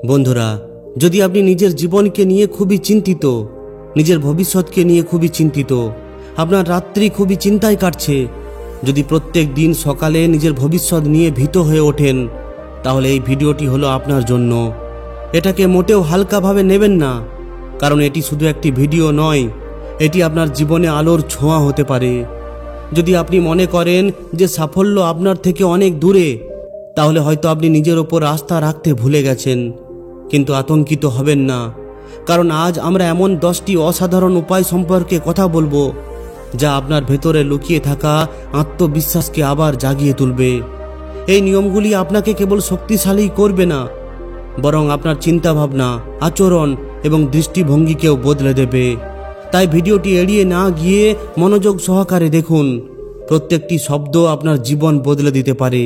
বন্ধুরা, যদি আপনি নিজের জীবনকে নিয়ে খুবই চিন্তিত, নিজের ভবিষ্যৎকে নিয়ে খুবই চিন্তিত, আপনার রাত্রি খুবই চিন্তায় কাটছে, যদি প্রত্যেক দিন সকালে নিজের ভবিষ্যৎ নিয়ে ভীত হয়ে ওঠেন, তাহলে এই ভিডিওটি হলো আপনার জন্য। এটাকে মোটেও হালকাভাবে নেবেন না, কারণ এটি শুধু একটি ভিডিও নয়, এটি আপনার জীবনে আলোর ছোঁয়া হতে পারে। যদি আপনি মনে করেন যে সাফল্য আপনার থেকে অনেক দূরে, তাহলে হয়তো আপনি নিজের ওপর আস্থা রাখতে ভুলে গেছেন। কিন্তু আতঙ্কিত হবেন না, কারণ আজ আমরা এমন 10টি অসাধারণ উপায় সম্পর্কে কথা বলবো, যা আপনার ভেতরে লুকিয়ে থাকা আত্মবিশ্বাসকে আবার জাগিয়ে তুলবে। এই নিয়মগুলি আপনাকে কেবল শক্তিশালী করবে না, বরং আপনার চিন্তাভাবনা, আচরণ এবং দৃষ্টিভঙ্গিকেও বদলে দেবে। তাই ভিডিওটি এড়িয়ে না গিয়ে মনোযোগ সহকারে দেখুন। প্রত্যেকটি শব্দ আপনার জীবন বদলে দিতে পারে।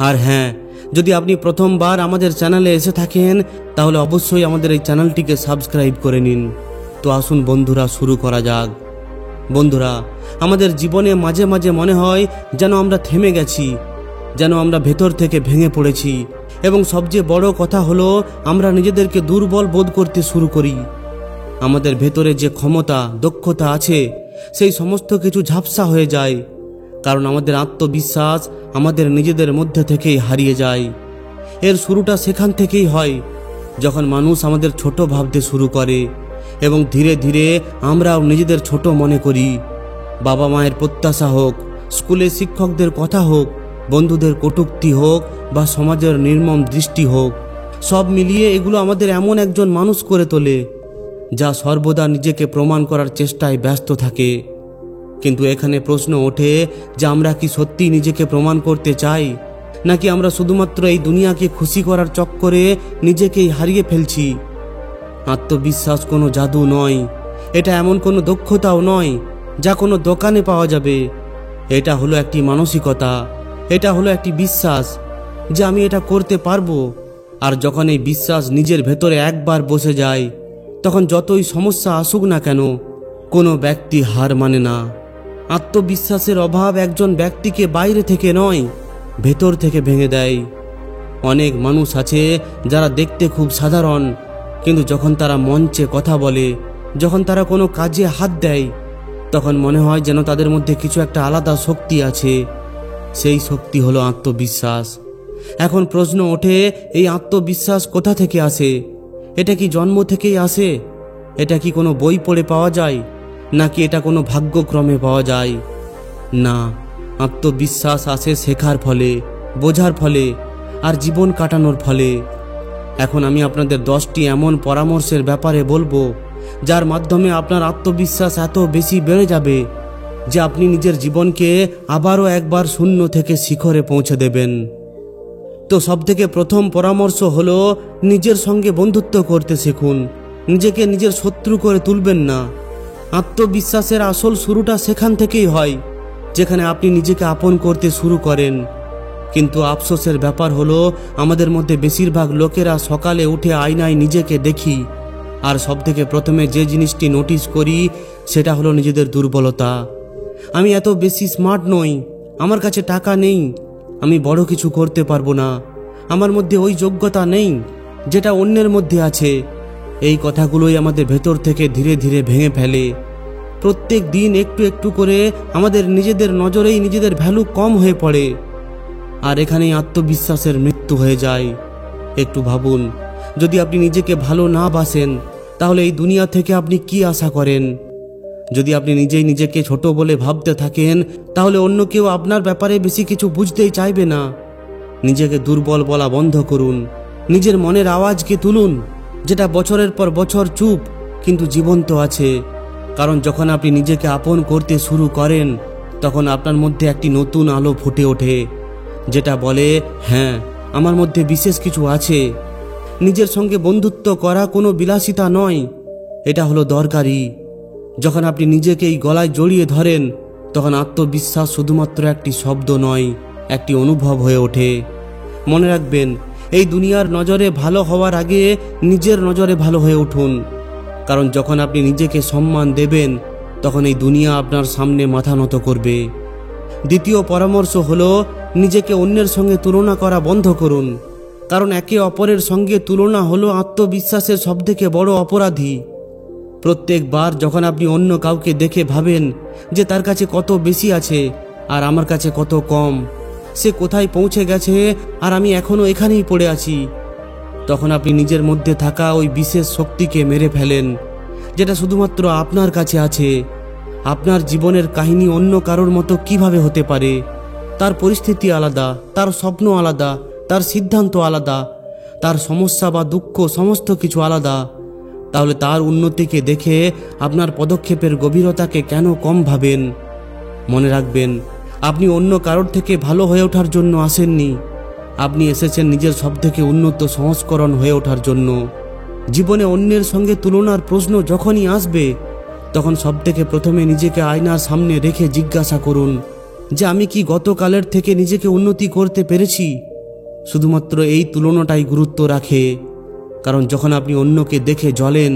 আর হ্যাঁ, যদি আপনি প্রথমবার আমাদের চ্যানেলে এসে থাকেন, তাহলে অবশ্যই আমাদের এই চ্যানেলটিকে সাবস্ক্রাইব করে নিন। তো আসুন বন্ধুরা, শুরু করা যাক। বন্ধুরা, আমাদের জীবনে মাঝে মাঝে মনে হয় যেন আমরা থেমে গেছি, যেন আমরা ভেতর থেকে ভেঙে পড়েছি, এবং সবচেয়ে বড় কথা হলো আমরা নিজেদেরকে দুর্বল বোধ করতে শুরু করি। আমাদের ভেতরে যে ক্ষমতা, দক্ষতা আছে, সেই সমস্ত কিছু ঝাপসা হয়ে যায়, কারণ আমাদের আত্মবিশ্বাস আমাদের নিজেদের মধ্যে থেকেই হারিয়ে যায়। এর শুরুটা সেখান থেকেই হয়, যখন মানুষ আমাদের ছোট ভাবতে শুরু করে, এবং ধীরে ধীরে আমরাও নিজেদের ছোট মনে করি। বাবা মায়ের প্রত্যাশা হোক, স্কুলে শিক্ষকদের কথা হোক, বন্ধুদের কটূক্তি হোক, বা সমাজের নির্মম দৃষ্টি হোক, সব মিলিয়ে এগুলো আমাদের এমন একজন মানুষ করে তোলে, যা সর্বদা নিজেকে প্রমাণ করার চেষ্টায় ব্যস্ত থাকে। কিন্তু এখানে প্রশ্ন ওঠে যে আমরা কি সত্যি নিজেকে প্রমাণ করতে চাই, নাকি আমরা শুধুমাত্র এই দুনিয়াকে খুশি করার চক্করে নিজেকেই হারিয়ে ফেলছি। আত্মবিশ্বাস কোনো জাদু নয়, এটা এমন কোনো দক্ষতাও নয় যা কোনো দোকানে পাওয়া যাবে। এটা হলো একটি মানসিকতা, এটা হলো একটি বিশ্বাস যে আমি এটা করতে পারবো। আর যখন এই বিশ্বাস নিজের ভেতরে একবার বসে যায়, তখন যতই সমস্যা আসুক না কেন, কোনো ব্যক্তি হার মানে না। আত্মবিশ্বাসের অভাব একজন ব্যক্তিকে বাইরে থেকে নয়, ভেতর থেকে ভেঙে দেয়। অনেক মানুষ আছে যারা দেখতে খুব সাধারণ, কিন্তু যখন তারা মঞ্চে কথা বলে, যখন তারা কোনো কাজে হাত দেয়, তখন মনে হয় যেন তাদের মধ্যে কিছু একটা আলাদা শক্তি আছে। সেই শক্তি হলো আত্মবিশ্বাস। এখন প্রশ্ন ওঠে, এই আত্মবিশ্বাস কোথা থেকে আসে? এটা কি জন্ম থেকেই আসে? এটা কি কোনো বই পড়ে পাওয়া যায়, নাকি এটা কোনো ভাগ্যক্রমে পাওয়া যায়? না, আত্মবিশ্বাস আসে শেখার ফলে, বোঝার ফলে, আর জীবন কাটানোর ফলে। এখন আমি আপনাদের 10টি এমন পরামর্শের ব্যাপারে বলবো, যার মাধ্যমে আপনার আত্মবিশ্বাস এত বেশি বেড়ে যাবে যে আপনি নিজের জীবনকে আবারও একবার শূন্য থেকে শিখরে পৌঁছে দেবেন। তো সবথেকে প্রথম পরামর্শ হলো, নিজের সঙ্গে বন্ধুত্ব করতে শিখুন। নিজেকে নিজের শত্রু করে তুলবেন না। আত্মবিশ্বাসের আসল শুরুটা সেখান থেকেই হয়, যেখানে আপনি নিজেকে আপন করতে শুরু করেন। কিন্তু আফসোসের ব্যাপার হলো, আমাদের মধ্যে বেশিরভাগ লোকেরা সকালে উঠে আয়নায় নিজেকে দেখি, আর সবথেকে প্রথমে যে জিনিসটি নোটিস করি সেটা হলো নিজেদের দুর্বলতা। আমি এত বেশি স্মার্ট নই, আমার কাছে টাকা নেই, আমি বড় কিছু করতে পারবো না, আমার মধ্যে ওই যোগ্যতা নেই যেটা অন্যের মধ্যে আছে। এই কথাগুলোই আমাদের ভেতর থেকে ধীরে ধীরে ভেঙে ফেলে। প্রত্যেক দিন একটু একটু করে আমাদের নিজেদের নজরেই নিজেদের ভ্যালু কম হয়ে পড়ে, আর এখানেই আত্মবিশ্বাসের মৃত্যু হয়ে যায়। একটু ভাবুন, যদি আপনি নিজেকে ভালো না বাসেন, তাহলে এই দুনিয়া থেকে আপনি কি আশা করেন? যদি আপনি নিজেই নিজেকে ছোট বলে ভাবতে থাকেন, তাহলে অন্য কেউ আপনার ব্যাপারে বেশি কিছু বুঝতেই চাইবে না। নিজেকে দুর্বল বলা বন্ধ করুন। নিজের মনের আওয়াজকে তুলুন, যেটা বছরের পর বছর চুপ কিন্তু জীবন্ত আছে। কারণ যখন আপনি নিজেকে আপন করতে শুরু করেন, তখন আপনার মধ্যে একটি নতুন আলো ফুটে ওঠে, যেটা বলে, হ্যাঁ, আমার মধ্যে বিশেষ কিছু আছে। নিজের সঙ্গে বন্ধুত্ব করা কোনো বিলাসিতা নয়, এটা হলো দরকারি। যখন আপনি নিজেকে এই গলায় জড়িয়ে ধরেন, তখন আত্মবিশ্বাস শুধুমাত্র একটি শব্দ নয়, একটি অনুভব হয়ে ওঠে। মনে রাখবেন, এই দুনিয়ার নজরে ভালো হওয়ার আগে নিজের নজরে ভালো হয়ে উঠুন। কারণ যখন আপনি নিজেকে সম্মান দেবেন, তখন এই দুনিয়া আপনার সামনে মাথা নত করবে। দ্বিতীয় পরামর্শ হলো, নিজেকে অন্যের সঙ্গে তুলনা করা বন্ধ করুন। কারণ একে অপরের সঙ্গে তুলনা হলো আত্মবিশ্বাসের সবথেকে বড় অপরাধী। প্রত্যেকবার যখন আপনি অন্য কাউকে দেখে ভাবেন যে তার কাছে কত বেশি আছে আর আমার কাছে কত কম, সে কোথায় পৌঁছে গেছে আর আমি এখনো এখানেই পড়ে আছি, তখন আপনি নিজের মধ্যে থাকা ওই বিশেষ শক্তিকে মেরে ফেলেন, যেটা শুধুমাত্র আপনার কাছে আছে। আপনার জীবনের কাহিনী অন্য কারোর মতো কিভাবে হতে পারে? তার পরিস্থিতি আলাদা, তার স্বপ্ন আলাদা, তার সিদ্ধান্ত আলাদা, তার সমস্যা বা দুঃখ সমস্ত কিছু আলাদা। তাহলে তার উন্নতিকে দেখে আপনার পদক্ষেপের গভীরতাকে কেন কম ভাবেন? মনে রাখবেন, আপনি অন্য কারোর থেকে ভালো হয়ে ওঠার জন্য আসেননি, আপনি এসেছেন নিজের সবথেকে উন্নত সংস্করণ হয়ে ওঠার জন্য। জীবনে অন্যের সঙ্গে তুলনার প্রশ্ন যখনই আসবে, তখন সবথেকে প্রথমে নিজেকে আয়নার সামনে রেখে জিজ্ঞাসা করুন যে আমি কি গতকালের থেকে নিজেকে উন্নতি করতে পেরেছি? শুধুমাত্র এই তুলনাটাই গুরুত্ব রাখে, কারণ যখন আপনি অন্যকে দেখে জ্বলেন,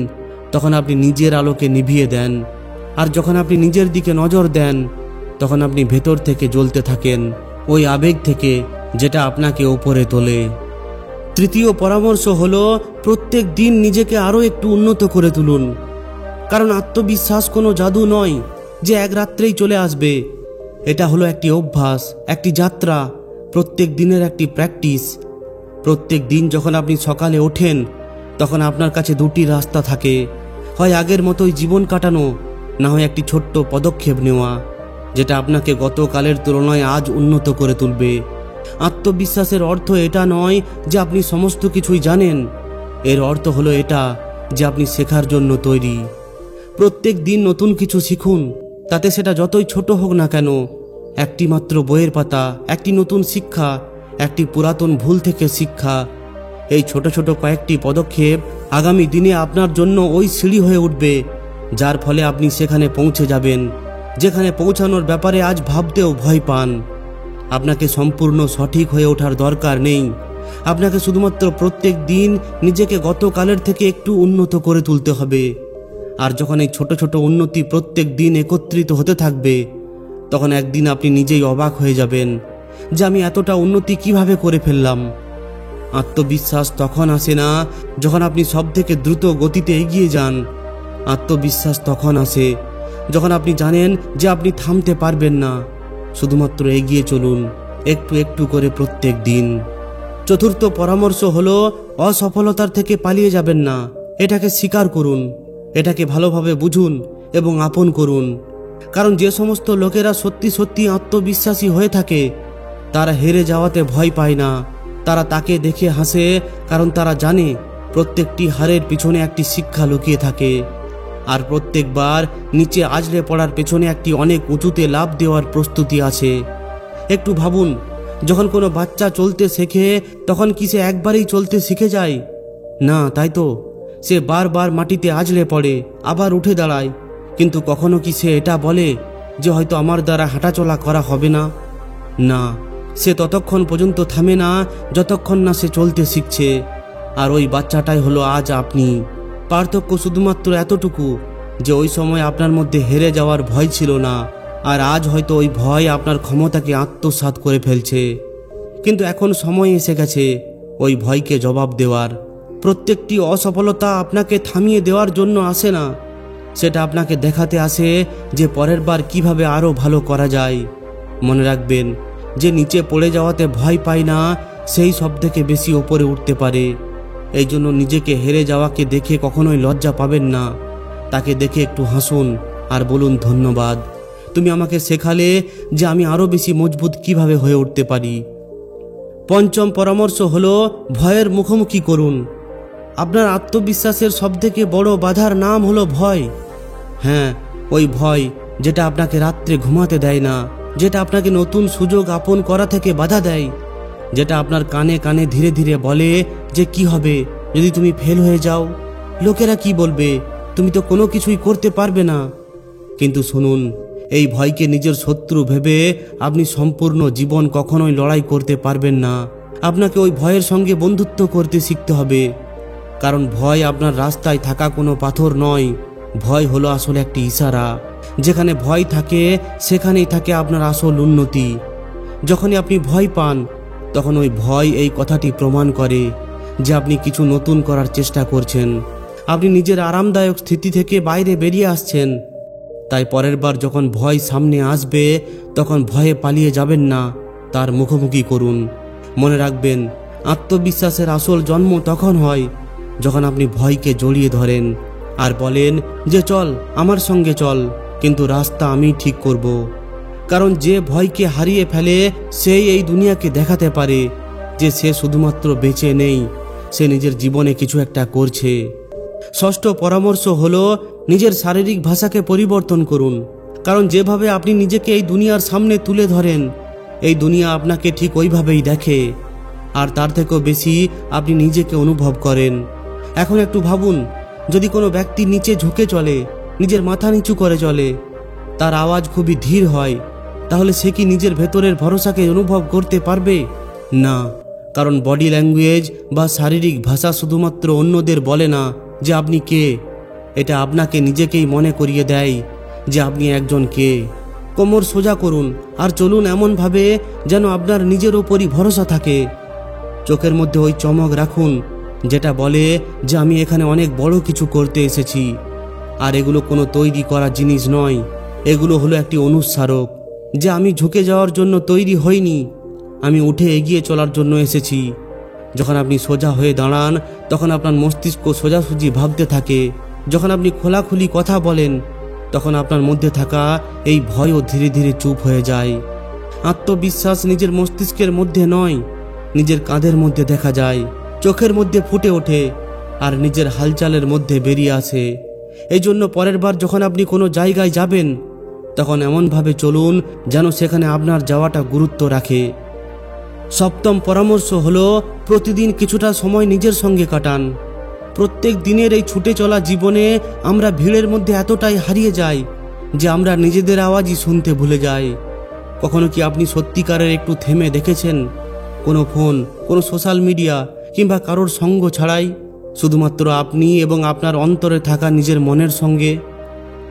তখন আপনি নিজের আলোকে নিভিয়ে দেন, আর যখন আপনি নিজের দিকে নজর দেন, তখন আপনি ভেতর থেকে জ্বলতে থাকেন, ওই আবেগ থেকে যেটা আপনাকে ওপরে তোলে। তৃতীয় পরামর্শ হলো, প্রত্যেক দিন নিজেকে আরও একটু উন্নত করে তুলুন। কারণ আত্মবিশ্বাস কোনো জাদু নয় যে এক রাত্রেই চলে আসবে। এটা হলো একটি অভ্যাস, একটি যাত্রা, প্রত্যেক দিনের একটি প্র্যাকটিস। প্রত্যেক দিন যখন আপনি সকালে ওঠেন, তখন আপনার কাছে দুটি রাস্তা থাকে, হয় আগের মতোই জীবন কাটানো, না হয় একটি ছোট্ট পদক্ষেপ নেওয়া, যেটা আপনাকে গতকালের তুলনায় আজ উন্নত করে তুলবে। আত্মবিশ্বাসের অর্থ এটা নয় যে আপনি সমস্ত কিছুই জানেন, এর অর্থ হলো এটা যে আপনি শেখার জন্য তৈরি। প্রত্যেক দিন নতুন কিছু শিখুন, তাতে সেটা যতই ছোট হোক না কেন, একটি মাত্র বইয়ের পাতা, একটি নতুন শিক্ষা, একটি পুরাতন ভুল থেকে শিক্ষা। এই ছোট ছোট কয়েকটি পদক্ষেপ আগামী দিনে আপনার জন্য ওই সিঁড়ি হয়ে উঠবে, যার ফলে আপনি সেখানে পৌঁছে যাবেন যেখানে পৌঁছানোর ব্যাপারে আজ ভাবতেও ভয় পান। আপনাকে সম্পূর্ণ সঠিক হয়ে ওঠার দরকার নেই, আপনাকে শুধুমাত্র প্রত্যেক দিন নিজেকে গতকালের থেকে একটু উন্নত করে তুলতে হবে। আর যখন এই ছোট ছোট উন্নতি প্রত্যেক দিন একত্রিত হতে থাকবে, তখন একদিন আপনি নিজেই অবাক হয়ে যাবেন যে আমি এতটা উন্নতি কিভাবে করে ফেললাম। আত্মবিশ্বাস তখন আসে না যখন আপনি সবথেকে দ্রুত গতিতে এগিয়ে যান। আত্মবিশ্বাস তখন আসে যখন আপনি জানেন যে আপনি থামতে পারবেন না, শুধুমাত্র এগিয়ে চলুন একটু একটু করে প্রত্যেক দিন। চতুর্থ পরামর্শ হলো, অসফলতার থেকে পালিয়ে যাবেন না, এটাকে স্বীকার করুন, এটাকে ভালোভাবে বুঝুন এবং আপন করুন। কারণ যে সমস্ত লোকেরা সত্যি সত্যি আত্মবিশ্বাসী হয়ে থাকে, তারা হেরে যাওয়াতে ভয় পায় না, তারা তাকে দেখে হাসে, কারণ তারা জানে প্রত্যেকটি হারের পিছনে একটি শিক্ষা লুকিয়ে থাকে, আর প্রত্যেকবার নিচে আছড়ে পড়ার পেছনে একটি অনেক উঁচুতে লাফ দেওয়ার প্রস্তুতি আছে। একটু ভাবুন, যখন কোনো বাচ্চা চলতে শেখে, তখন কি সে একবারেই চলতে শিখে যায়? না, তাই তো। সে বারবার মাটিতে আছড়ে পড়ে, আবার উঠে দাঁড়ায়, কিন্তু কখনো কি সে এটা বলে যে হয়তো আমার দ্বারা হাঁটাচলা করা হবে না? না, সে ততক্ষণ পর্যন্ত থামে না যতক্ষণ না সে চলতে শিখছে। আর ওই বাচ্চাটাই হলো আজ আপনি। পার্থক্য শুধুমাত্র এতটুকু যে ওই সময় আপনার মধ্যে হেরে যাওয়ার ভয় ছিল না, আর আজ হয়তো ওই ভয় আপনার ক্ষমতাকে আত্মসাৎ করে ফেলছে। কিন্তু এখন সময় এসে গেছে ওই ভয়কে জবাব দেওয়ার। প্রত্যেকটি অসফলতা আপনাকে থামিয়ে দেওয়ার জন্য আসে না, সেটা আপনাকে দেখাতে আসে যে পরের বার কিভাবে আরও ভালো করা যায়। মনে রাখবেন, যে নিচে পড়ে যাওয়াতে ভয় পায় না, সেই সব থেকে বেশি ওপরে উঠতে পারে। এই জন্য নিজেকে হেরে যাওয়াকে দেখে কখনোই লজ্জা পাবেন না, তাকে দেখে একটু হাসুন আর বলুন, ধন্যবাদ, তুমি আমাকে শেখালে যে আমি আরও বেশি মজবুত কিভাবে হয়ে উঠতে পারি। পঞ্চম পরামর্শ হলো, ভয়ের মুখোমুখি করুন। আপনার আত্মবিশ্বাসের সবথেকে বড় বাধার নাম হলো ভয়। হ্যাঁ, ওই ভয় যেটা আপনাকে রাত্রে ঘুমাতে দেয় না, যেটা আপনাকে নতুন সুযোগ আপন করা থেকে বাধা দেয়, যেটা আপনার কানে কানে ধীরে ধীরে বলে যে কি হবে যদি তুমি ফেল হয়ে যাও, লোকেরা কি বলবে, তুমি তো কোনো কিছুই করতে পারবে না। কিন্তু শুনুন, এই ভয়কে নিজের শত্রু ভেবে আপনি সম্পূর্ণ জীবন কখনোই লড়াই করতে পারবেন না। আপনাকে ওই ভয়ের সঙ্গে বন্ধুত্ব করতে শিখতে হবে, কারণ ভয় আপনার রাস্তায় থাকা কোনো পাথর নয়। ভয় হলো আসলে একটি ইশারা। যেখানে ভয় থাকে সেখানেই থাকে আপনার আসল উন্নতি। যখনই আপনি ভয় পান, তখন ওই ভয় এই কথাটি প্রমাণ করে যে আপনি কিছু নতুন করার চেষ্টা করছেন, আপনি নিজের আরামদায়ক স্থিতি থেকে বাইরে বেরিয়ে আসছেন। তাই পরের বার যখন ভয় সামনে আসবে তখন ভয়ে পালিয়ে যাবেন না, তার মুখোমুখি করুন। মনে রাখবেন, আত্মবিশ্বাসের আসল জন্ম তখন হয় যখন আপনি ভয়কে জড়িয়ে ধরেন আর বলেন যে চল, আমার সঙ্গে চল, কিন্তু রাস্তা আমি ঠিক করব। কারণ যে ভয়কে হারিয়ে ফেলে সেই এই দুনিয়াকে দেখাতে পারে যে সে শুধুমাত্র বেঁচে নেই, সে নিজের জীবনে কিছু একটা করছে। ষষ্ঠ পরামর্শ হলো নিজের শারীরিক ভাষাকে পরিবর্তন করুন। কারণ যেভাবে আপনি নিজেকে এই দুনিয়ার সামনে তুলে ধরেন, এই দুনিয়া আপনাকে ঠিক ওইভাবেই দেখে, আর তার থেকেও বেশি আপনি নিজেকে অনুভব করেন। এখন একটু ভাবুন, যদি কোনো ব্যক্তি নিচে ঝুঁকে চলে, নিজের মাথা নিচু করে চলে, তার আওয়াজ খুবই ধীর হয়, তাহলে সে কি নিজের ভেতরের ভরসাকে অনুভব করতে পারবে? না, কারণ বডি ল্যাঙ্গুয়েজ বা শারীরিক ভাষা শুধুমাত্র অন্যদের বলে না যে আপনি কে, এটা আপনাকে নিজেকেই মনে করিয়ে দেয় যে আপনি একজন কে। কোমর সোজা করুন আর চলুন এমনভাবে যেন আপনার নিজের ওপরই ভরসা থাকে। চোখের মধ্যে ওই চমক রাখুন যেটা বলে যে আমি এখানে অনেক বড় কিছু করতে এসেছি। আর এগুলো কোনো তৈরি করা জিনিস নয়, এগুলো হলো একটি অনুস্মারক যে আমি ঝুঁকে যাওয়ার জন্য তৈরি হইনি, আমি উঠে এগিয়ে চলার জন্য এসেছি। যখন আপনি সোজা হয়ে দাঁড়ান তখন আপনার মস্তিষ্ক সোজাসুজি ভাবতে থাকে। যখন আপনি খোলাখুলি কথা বলেন তখন আপনার মধ্যে থাকা এই ভয়ও ধীরে ধীরে চুপ হয়ে যায়। আত্মবিশ্বাস নিজের মস্তিষ্কের মধ্যে নয়, নিজের কাঁধের মধ্যে দেখা যায়, চোখের মধ্যে ফুটে ওঠে আর নিজের হালচালের মধ্যে বেরিয়ে আসে। এই জন্য পরের বার যখন আপনি কোনো জায়গায় যাবেন তখন এমনভাবে চলুন যেন সেখানে আপনার যাওয়াটা গুরুত্ব রাখে। সপ্তম পরামর্শ হলো প্রতিদিন কিছুটা সময় নিজের সঙ্গে কাটান। প্রত্যেক দিনের এই ছুটে চলা জীবনে আমরা ভিড়ের মধ্যে এতটাই হারিয়ে যাই যে আমরা নিজেদের আওয়াজই শুনতে ভুলে যাই। কখনো কি আপনি সত্যিকারের একটু থেমে দেখেছেন? কোনো ফোন, কোনো সোশ্যাল মিডিয়া কিংবা কারোর সঙ্গ ছাড়াই, শুধুমাত্র আপনি এবং আপনার অন্তরে থাকা নিজের মনের সঙ্গে।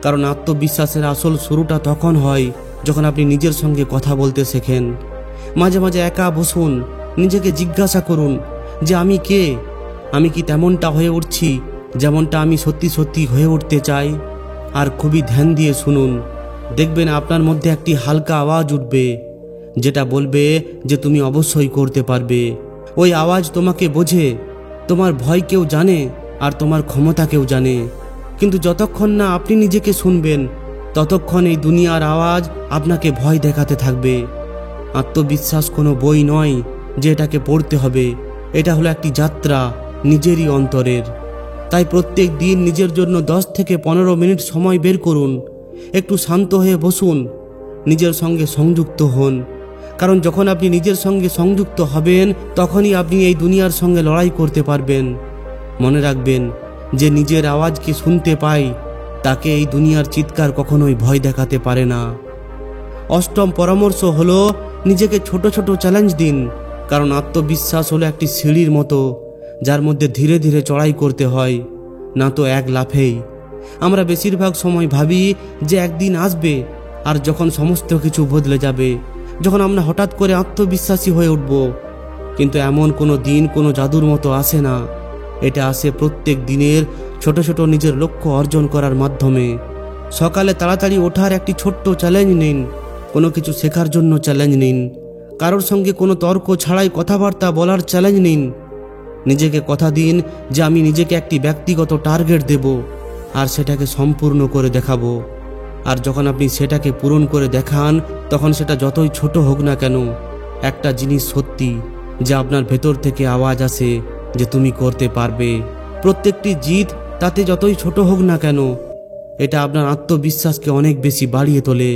কারণ আত্মবিশ্বাসের আসল শুরুটা তখন হয় যখন আপনি নিজের সঙ্গে কথা বলতে শেখেন। মাঝে মাঝে একা বসুন, নিজেকে জিজ্ঞাসা করুন যে আমি কে, আমি কি তেমনটা হয়ে উঠছি যেমনটা আমি সত্যি সত্যি হয়ে উঠতে চাই। আর খুবই ধ্যান দিয়ে শুনুন, দেখবেন আপনার মধ্যে একটি হালকা আওয়াজ উঠবে যেটা বলবে যে তুমি অবশ্যই করতে পারবে। ওই আওয়াজ তোমাকে বোঝে, তোমার ভয় কেউ জানে আর তোমার ক্ষমতা কেউ জানে। কিন্তু যতক্ষণ না আপনি নিজেকে শুনবেন ততক্ষণ এই দুনিয়ার আওয়াজ আপনাকে ভয় দেখাতে থাকবে। আত্মবিশ্বাস কোনো বই নয় যে এটাকে পড়তে হবে, এটা হলো একটি যাত্রা নিজেরই অন্তরের। তাই প্রত্যেক দিন নিজের জন্য 10 থেকে 15 মিনিট সময় বের করুন। একটু শান্ত হয়ে বসুন, নিজের সঙ্গে সংযুক্ত হন। কারণ যখন আপনি নিজের সঙ্গে সংযুক্ত হবেন তখনই আপনি এই দুনিয়ার সঙ্গে লড়াই করতে পারবেন। মনে রাখবেন, যে নিজের আওয়াজকে শুনতে পায় তাকে এই দুনিয়ার চিৎকার কখনোই ভয় দেখাতে পারে না। অষ্টম পরামর্শ হলো নিজেকে ছোট ছোট চ্যালেঞ্জ দিন। কারণ আত্মবিশ্বাস হলো একটি সিঁড়ির মতো যার মধ্যে ধীরে ধীরে চড়াই করতে হয়, না তো এক লাফেই। আমরা বেশিরভাগ সময় ভাবি যে একদিন আসবে আর যখন সমস্ত কিছু বদলে যাবে, যখন আমরা হঠাৎ করে আত্মবিশ্বাসী হয়ে উঠব। কিন্তু এমন কোনো দিন কোনো জাদুর মতো আসে না, এটা আসে প্রত্যেক দিনের ছোট ছোট নিজের লক্ষ্য অর্জন করার মাধ্যমে। সকালে তাড়াতাড়ি ওঠার একটি ছোট্ট চ্যালেঞ্জ নিন, কোনো কিছু শেখার জন্য চ্যালেঞ্জ নিন, কারোর সঙ্গে কোনো তর্ক ছাড়াই কথাবার্তা বলার চ্যালেঞ্জ নিন। নিজেকে কথা দিন যে আমি নিজেকে একটি ব্যক্তিগত টার্গেট দেব আর সেটাকে সম্পূর্ণ করে দেখাবো। আর যখন আপনি সেটাকে পূরণ করে দেখান তখন সেটা যতই ছোট হোক না কেন, একটা জিনিস সত্যি যে আপনার ভেতর থেকে আওয়াজ আসে যে তুমি করতে পারবে। প্রত্যেকটি জিত তাতে যতই ছোট হোক না কেন, এটা আপনার আত্মবিশ্বাসকে অনেক বেশি বাড়িয়ে তোলে।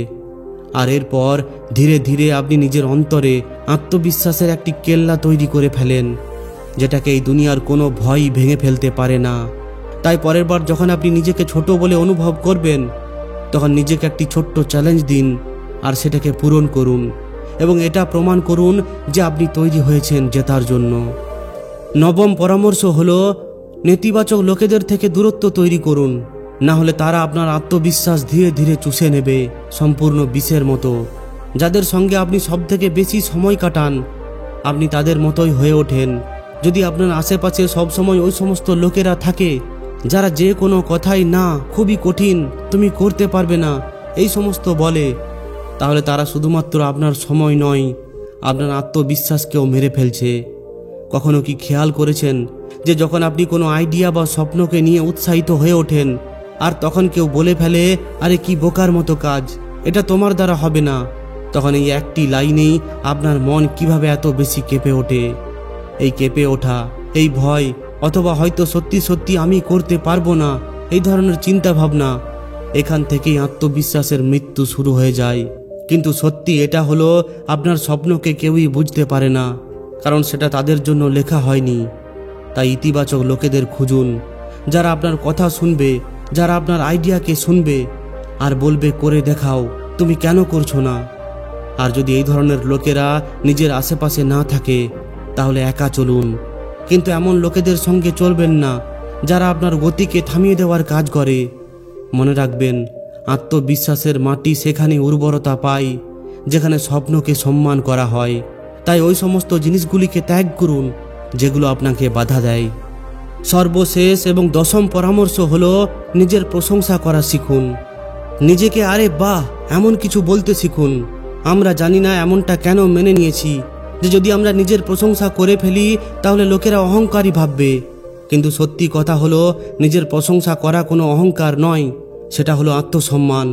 আর এরপর ধীরে ধীরে আপনি নিজের অন্তরে আত্মবিশ্বাসের একটি কেল্লা তৈরি করে ফেলেন যেটাকে এই দুনিয়ার কোনো ভয় ভেঙে ফেলতে পারে না। তাই পরের বার যখন আপনি নিজেকে ছোট বলে অনুভব করবেন তখন নিজেকে একটি ছোট্ট চ্যালেঞ্জ দিন আর সেটাকে পূরণ করুন এবং এটা প্রমাণ করুন যে আপনি তৈরি হয়েছেন জেতার জন্য। নবম পরামর্শ হলো নেতিবাচক লোকেদের থেকে দূরত্ব তৈরি করুন, না হলে তারা আপনার আত্মবিশ্বাস ধীরে ধীরে চুষে নেবে সম্পূর্ণ বিষের মতো। যাদের সঙ্গে আপনি সবথেকে বেশি সময় কাটান আপনি তাদের মতোই হয়ে ওঠেন। যদি আপনার আশেপাশে সবসময় ওই সমস্ত লোকেরা থাকে যারা যে কোনো কথাই না খুবই কঠিন, তুমি করতে পারবে না, এই সমস্ত বলে, তাহলে তারা শুধুমাত্র আপনার সময় নয়, আপনার আত্মবিশ্বাসকেও মেরে ফেলছে। কখনো কি খেয়াল করেছেন যে যখন আপনি কোনো আইডিয়া বা স্বপ্নকে নিয়ে উৎসাহিত হয়ে ওঠেন আর তখন কেউ বলে ফেলে, আরে কি বোকার মতো কাজ, এটা তোমার দ্বারা হবে না, তখন এই একটি লাইনেই আপনার মন কিভাবে এত বেশি কেঁপে ওঠে। এই কেঁপে ওঠা, এই ভয়, অথবা হয়তো সত্যি সত্যি আমি করতে পারবো না, এই ধরনের চিন্তা ভাবনা, এখান থেকেই আত্মবিশ্বাসের মৃত্যু শুরু হয়ে যায়। কিন্তু সত্যি এটা হলো আপনার স্বপ্নকে কেউই বুঝতে পারে না, কারণ সেটা তাদের জন্য লেখা হয়নি। তাই ইতিবাচক লোকেদের খুঁজুন, যারা আপনার কথা শুনবে, যারা আপনার আইডিয়াকে শুনবে আর বলবে করে দেখাও, তুমি কেন করছো না। আর যদি এই ধরনের লোকেরা নিজের আশেপাশে না থাকে তাহলে একা চলুন, কিন্তু এমন লোকেদের সঙ্গে চলবেন না যারা আপনার গতিকে থামিয়ে দেওয়ার কাজ করে। মনে রাখবেন, আত্মবিশ্বাসের মাটি সেখানে উর্বরতা পায় যেখানে স্বপ্নকে সম্মান করা হয়। তাই ওই সমস্ত জিনিসগুলিকে ত্যাগ করুন যেগুলো আপনাকে বাধা দেয়। সর্বশেষ এবং দশম পরামর্শ হলো নিজের প্রশংসা করা শিখুন। নিজেকে আরে বাহ এমন কিছু বলতে শিখুন। আমরা জানি না এমনটা কেন মেনে নিয়েছি যে যদি আমরা নিজের প্রশংসা করে ফেলি তাহলে লোকেরা অহংকারী ভাববে। কিন্তু সত্যি কথা হলো নিজের প্রশংসা করা কোনো অহংকার নয়, সেটা হলো আত্মসম্মান।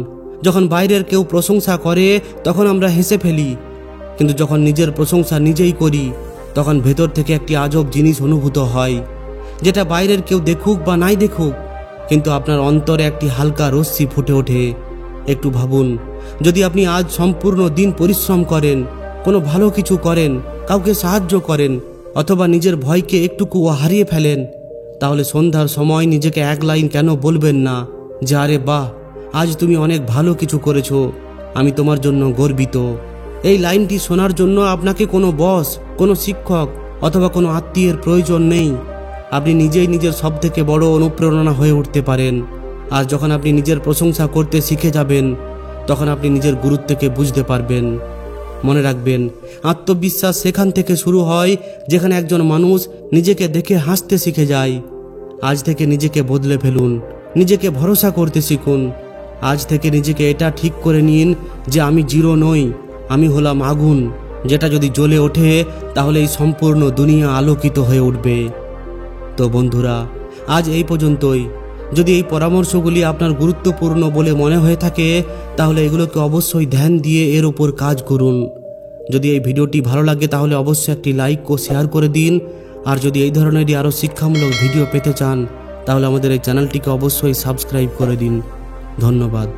যখন বাইরের কেউ প্রশংসা করে তখন আমরা হেসে ফেলি, কিন্তু যখন নিজের প্রশংসা নিজেই করি তখন ভেতর থেকে একটি আজব জিনিস অনুভূত হয়, যেটা বাইরের কেউ দেখুক বা নাই দেখুক, কিন্তু আপনার অন্তরে একটি হালকা রশ্মি ফুটে ওঠে। একটু ভাবুন, যদি আপনি আজ সম্পূর্ণ দিন পরিশ্রম করেন, কোনো ভালো কিছু করেন, কাউকে সাহায্য করেন, অথবা নিজের ভয়কে একটুকু হারিয়ে ফেলেন, তাহলে সন্ধ্যার সময় নিজেকে এক লাইন কেন বলবেন না যে আরে বাহ আজ তুমি অনেক ভালো কিছু করেছো, আমি তোমার জন্য গর্বিত। এই লাইনটি শোনার জন্য আপনাকে কোনো বস, কোনো শিক্ষক অথবা কোনো আত্মীয়ের প্রয়োজন নেই। আপনি নিজেই নিজের সবথেকে বড় অনুপ্রেরণা হয়ে উঠতে পারেন। আর যখন আপনি নিজের প্রশংসা করতে শিখে যাবেন তখন আপনি নিজের গুরুত্বকে বুঝতে পারবেন। মনে রাখবেন, আত্মবিশ্বাস সেখান থেকে শুরু হয় যেখানে একজন মানুষ নিজেকে দেখে হাসতে শিখে যায়। আজ থেকে নিজেকে বদলে ফেলুন, নিজেকে ভরসা করতে শিখুন। আজ থেকে নিজেকে এটা ঠিক করে নিন যে আমি জিরো নই, আমি হলাম আগুন, যেটা যদি জ্বলে ওঠে তাহলে এই সম্পূর্ণ দুনিয়া আলোকিত হয়ে উঠবে। তো বন্ধুরা, আজ এই পর্যন্তই। যদি এই পরামর্শগুলি আপনার গুরুত্বপূর্ণ বলে মনে হয়ে থাকে তাহলে এগুলোকে অবশ্যই ধ্যান দিয়ে এর উপর কাজ করুন। যদি এই ভিডিওটি ভালো লাগে তাহলে অবশ্যই একটি লাইক ও শেয়ার করে দিন। আর যদি এই ধরনেরই আরও শিক্ষামূলক ভিডিও পেতে চান তাহলে আমাদের এই চ্যানেলটিকে অবশ্যই সাবস্ক্রাইব করে দিন। ধন্যবাদ।